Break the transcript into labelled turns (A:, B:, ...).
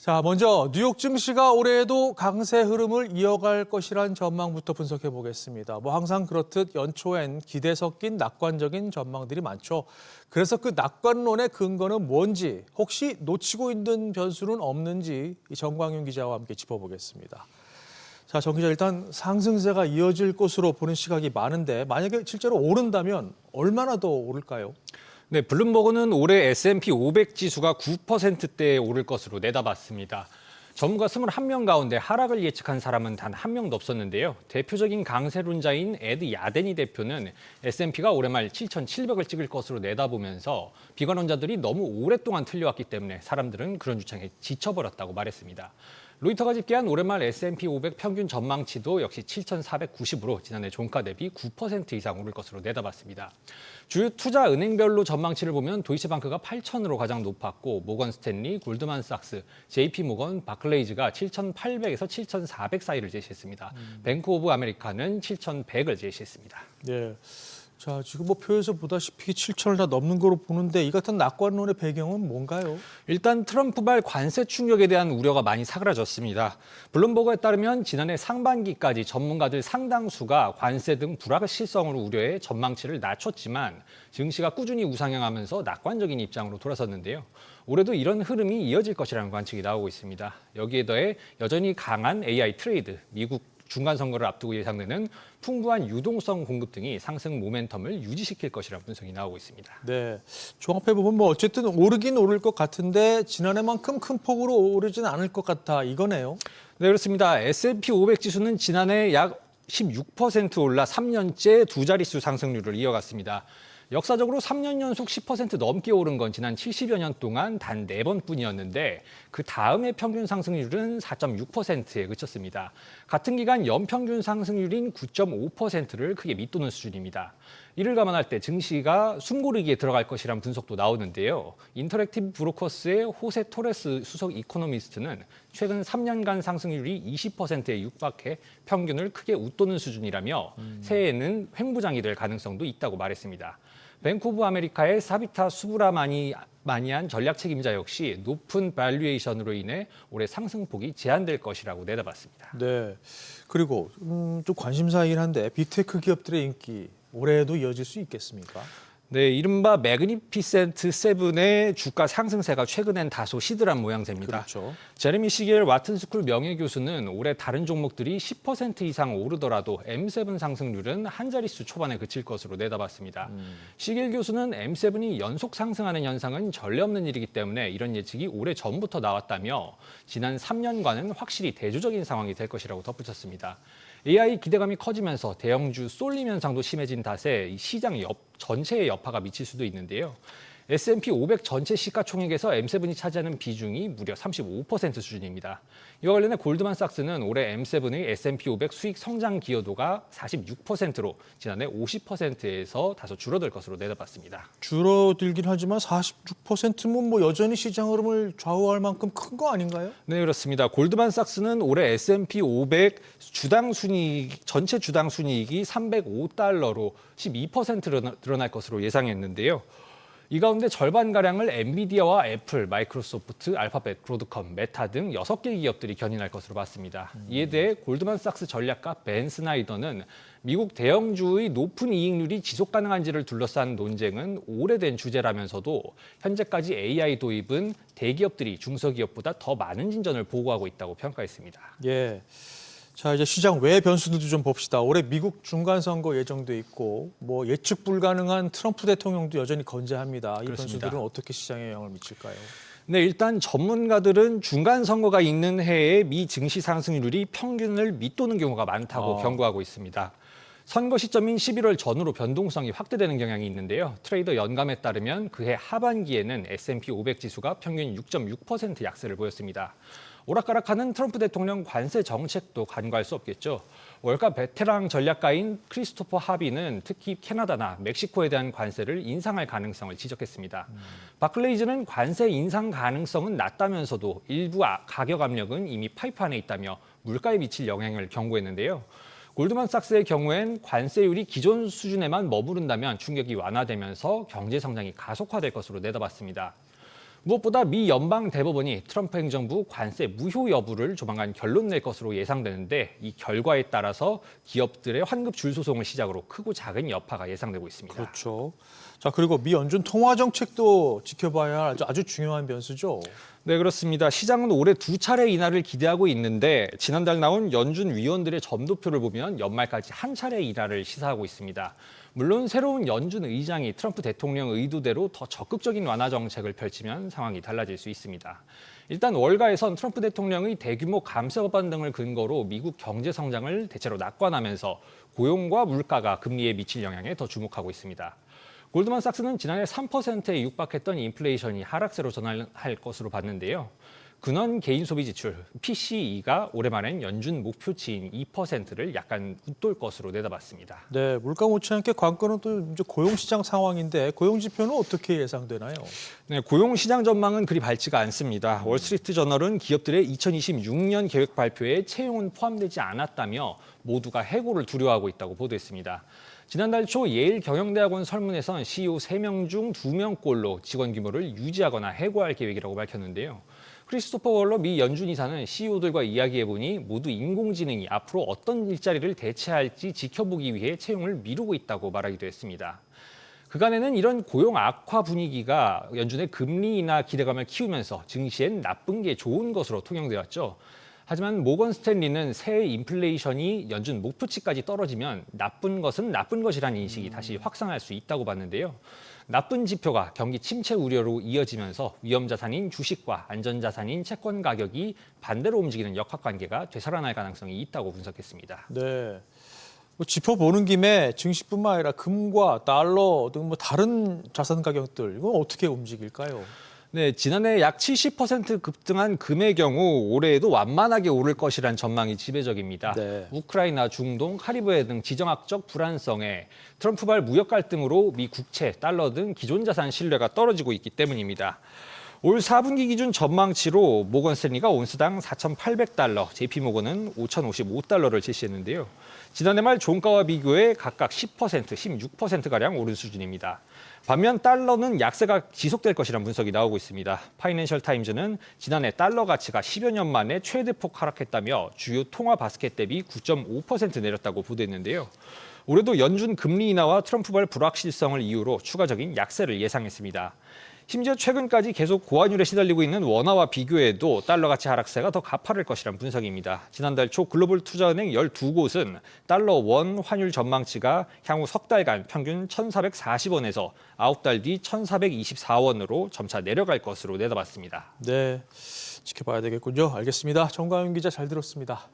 A: 자, 먼저 뉴욕 증시가 올해에도 강세 흐름을 이어갈 것이란 전망부터 분석해 보겠습니다. 항상 그렇듯 연초엔 기대 섞인 낙관적인 전망들이 많죠. 그래서 그 낙관론의 근거는 뭔지, 혹시 놓치고 있는 변수는 없는지 이 정광윤 기자와 함께 짚어보겠습니다. 자, 정 기자, 일단 상승세가 이어질 것으로 보는 시각이 많은데 만약에 실제로 오른다면 얼마나 더 오를까요?
B: 네, 블룸버그는 올해 S&P 500 지수가 9%대에 오를 것으로 내다봤습니다. 전문가 21명 가운데 하락을 예측한 사람은 단 한 명도 없었는데요. 대표적인 강세론자인 에드 야데니 대표는 S&P가 올해 말 7,700을 찍을 것으로 내다보면서 비관론자들이 너무 오랫동안 틀려왔기 때문에 사람들은 그런 주장에 지쳐버렸다고 말했습니다. 로이터가 집계한 올해 말 S&P 500 평균 전망치도 역시 7,490으로 지난해 종가 대비 9% 이상 오를 것으로 내다봤습니다. 주요 투자 은행별로 전망치를 보면 도이치방크가 8,000으로 가장 높았고 모건 스탠리, 골드만삭스, JP모건, 바클레이즈가 7,800에서 7,400 사이를 제시했습니다. 뱅크 오브 아메리카는 7,100을 제시했습니다.
A: 네. 자, 지금 표에서 보다시피 7천을 다 넘는 거로 보는데 이 같은 낙관론의 배경은 뭔가요?
B: 일단 트럼프발 관세 충격에 대한 우려가 많이 사그라졌습니다. 블룸버그에 따르면 지난해 상반기까지 전문가들 상당수가 관세 등 불확실성을 우려해 전망치를 낮췄지만 증시가 꾸준히 우상향하면서 낙관적인 입장으로 돌아섰는데요. 올해도 이런 흐름이 이어질 것이라는 관측이 나오고 있습니다. 여기에 더해 여전히 강한 AI 트레이드, 미국 중간선거를 앞두고 예상되는 풍부한 유동성 공급 등이 상승 모멘텀을 유지시킬 것이라는 분석이 나오고 있습니다.
A: 네, 종합해보면 어쨌든 오르긴 오를 것 같은데 지난해만큼 큰 폭으로 오르진 않을 것 같다 이거네요.
B: 네, 그렇습니다. S&P 500 지수는 지난해 약 16% 올라 3년째 두 자릿수 상승률을 이어갔습니다. 역사적으로 3년 연속 10% 넘게 오른 건 지난 70여 년 동안 단 4번뿐이었는데 그 다음의 평균 상승률은 4.6%에 그쳤습니다. 같은 기간 연평균 상승률인 9.5%를 크게 밑도는 수준입니다. 이를 감안할 때 증시가 숨고르기에 들어갈 것이란 분석도 나오는데요. 인터랙티브 브로커스의 호세 토레스 수석 이코노미스트는 최근 3년간 상승률이 20%에 육박해 평균을 크게 웃도는 수준이라며 새해에는 횡보장이 될 가능성도 있다고 말했습니다. 뱅크 오브 아메리카의 사비타 수브라마니안 전략 책임자 역시 높은 밸류에이션으로 인해 올해 상승폭이 제한될 것이라고 내다봤습니다.
A: 네, 그리고 좀 관심사이긴 한데 빅테크 기업들의 인기 올해에도 이어질 수 있겠습니까?
B: 네, 이른바 매그니피센트 세븐의 주가 상승세가 최근엔 다소 시들한 모양새입니다.
A: 그렇죠.
B: 제레미 시겔 와튼스쿨 명예교수는 올해 다른 종목들이 10% 이상 오르더라도 M7 상승률은 한 자릿수 초반에 그칠 것으로 내다봤습니다. 시겔 교수는 M7이 연속 상승하는 현상은 전례 없는 일이기 때문에 이런 예측이 오래 전부터 나왔다며 지난 3년간은 확실히 대조적인 상황이 될 것이라고 덧붙였습니다. AI 기대감이 커지면서 대형주 쏠림 현상도 심해진 탓에 시장 전체의 여파가 미칠 수도 있는데요. S&P 500 전체 시가총액에서 M7이 차지하는 비중이 무려 35% 수준입니다. 이와 관련해 골드만삭스는 올해 M7의 S&P 500 수익 성장 기여도가 46%로 지난해 50%에서 다소 줄어들 것으로 내다봤습니다.
A: 줄어들긴 하지만 46%면 여전히 시장 흐름을 좌우할 만큼 큰 거 아닌가요?
B: 네, 그렇습니다. 골드만삭스는 올해 S&P 500 전체 주당 순이익이 305달러로 12% 늘어날 것으로 예상했는데요. 이 가운데 절반가량을 엔비디아와 애플, 마이크로소프트, 알파벳, 브로드컴, 메타 등 6개 기업들이 견인할 것으로 봤습니다. 이에 대해 골드만삭스 전략가 벤 스나이더는 미국 대형주의 높은 이익률이 지속 가능한지를 둘러싼 논쟁은 오래된 주제라면서도 현재까지 AI 도입은 대기업들이 중소기업보다 더 많은 진전을 보고하고 있다고 평가했습니다.
A: 예. 자, 이제 시장 외 변수들도 좀 봅시다. 올해 미국 중간선거 예정돼 있고 예측 불가능한 트럼프 대통령도 여전히 건재합니다. 이
B: 그렇습니다.
A: 변수들은 어떻게 시장에 영향을 미칠까요?
B: 네, 일단 전문가들은 중간 선거가 있는 해에 미 증시 상승률이 평균을 밑도는 경우가 많다고 경고하고 있습니다. 선거 시점인 11월 전후로 변동성이 확대되는 경향이 있는데요. 트레이더 연감에 따르면 그해 하반기에는 S&P 500 지수가 평균 6.6% 약세를 보였습니다. 오락가락하는 트럼프 대통령 관세 정책도 간과할 수 없겠죠. 월가 베테랑 전략가인 크리스토퍼 하비는 특히 캐나다나 멕시코에 대한 관세를 인상할 가능성을 지적했습니다. 바클레이즈는 관세 인상 가능성은 낮다면서도 일부 가격 압력은 이미 파이프 안에 있다며 물가에 미칠 영향을 경고했는데요. 골드만삭스의 경우엔 관세율이 기존 수준에만 머무른다면 충격이 완화되면서 경제 성장이 가속화될 것으로 내다봤습니다. 무엇보다 미 연방 대법원이 트럼프 행정부 관세 무효 여부를 조만간 결론 낼 것으로 예상되는데 이 결과에 따라서 기업들의 환급 줄 소송을 시작으로 크고 작은 여파가 예상되고 있습니다.
A: 그렇죠. 자, 그리고 미 연준 통화 정책도 지켜봐야 할 아주 중요한 변수죠.
B: 네, 그렇습니다. 시장은 올해 2차례 인하를 기대하고 있는데 지난달 나온 연준 위원들의 점도표를 보면 연말까지 한 차례 인하를 시사하고 있습니다. 물론 새로운 연준 의장이 트럼프 대통령 의도대로 더 적극적인 완화 정책을 펼치면 상황이 달라질 수 있습니다. 일단 월가에선 트럼프 대통령의 대규모 감세 법안 등을 근거로 미국 경제 성장을 대체로 낙관하면서 고용과 물가가 금리에 미칠 영향에 더 주목하고 있습니다. 골드만삭스는 지난해 3%에 육박했던 인플레이션이 하락세로 전환할 것으로 봤는데요. 근원 개인 소비 지출 PCE가 올해 말엔 연준 목표치인 2%를 약간 웃돌 것으로 내다봤습니다.
A: 네, 물가 못지않게 관건은 또 이제 고용 시장 상황인데 고용 지표는 어떻게 예상되나요?
B: 네, 고용 시장 전망은 그리 밝지가 않습니다. 월스트리트 저널은 기업들의 2026년 계획 발표에 채용은 포함되지 않았다며 모두가 해고를 두려워하고 있다고 보도했습니다. 지난달 초 예일 경영대학원 설문에선 CEO 3명 중 2명꼴로 직원 규모를 유지하거나 해고할 계획이라고 밝혔는데요. 크리스토퍼 월러 미 연준 이사는 CEO들과 이야기해보니 모두 인공지능이 앞으로 어떤 일자리를 대체할지 지켜보기 위해 채용을 미루고 있다고 말하기도 했습니다. 그간에는 이런 고용 악화 분위기가 연준의 금리 인하 기대감을 키우면서 증시엔 나쁜 게 좋은 것으로 통용되었죠. 하지만 모건 스탠리는 새해 인플레이션이 연준 목표치까지 떨어지면 나쁜 것은 나쁜 것이라는 인식이 다시 확산할 수 있다고 봤는데요. 나쁜 지표가 경기 침체 우려로 이어지면서 위험자산인 주식과 안전자산인 채권 가격이 반대로 움직이는 역학관계가 되살아날 가능성이 있다고 분석했습니다.
A: 네. 뭐 짚어보는 김에 증시뿐만 아니라 금과 달러 등 뭐 다른 자산 가격들 이건 어떻게 움직일까요?
B: 네, 지난해 약 70% 급등한 금의 경우 올해에도 완만하게 오를 것이란 전망이 지배적입니다.
A: 네.
B: 우크라이나, 중동, 카리브해 등 지정학적 불안성에 트럼프발 무역 갈등으로 미 국채, 달러 등 기존 자산 신뢰가 떨어지고 있기 때문입니다. 올 4분기 기준 전망치로 모건 스탠리가 온스당 4,800달러, JP모건은 5,055달러를 제시했는데요. 지난해 말 종가와 비교해 각각 10%, 16%가량 오른 수준입니다. 반면 달러는 약세가 지속될 것이라는 분석이 나오고 있습니다. 파이낸셜 타임즈는 지난해 달러 가치가 10여 년 만에 최대폭 하락했다며 주요 통화 바스켓 대비 9.5% 내렸다고 보도했는데요. 올해도 연준 금리 인하와 트럼프발 불확실성을 이유로 추가적인 약세를 예상했습니다. 심지어 최근까지 계속 고환율에 시달리고 있는 원화와 비교해도 달러 가치 하락세가 더 가파를 것이란 분석입니다. 지난달 초 글로벌 투자은행 12곳은 달러 원 환율 전망치가 향후 석 달간 평균 1,440원에서 9달 뒤 1,424원으로 점차 내려갈 것으로 내다봤습니다.
A: 네, 지켜봐야 되겠군요. 알겠습니다. 정가윤 기자 잘 들었습니다.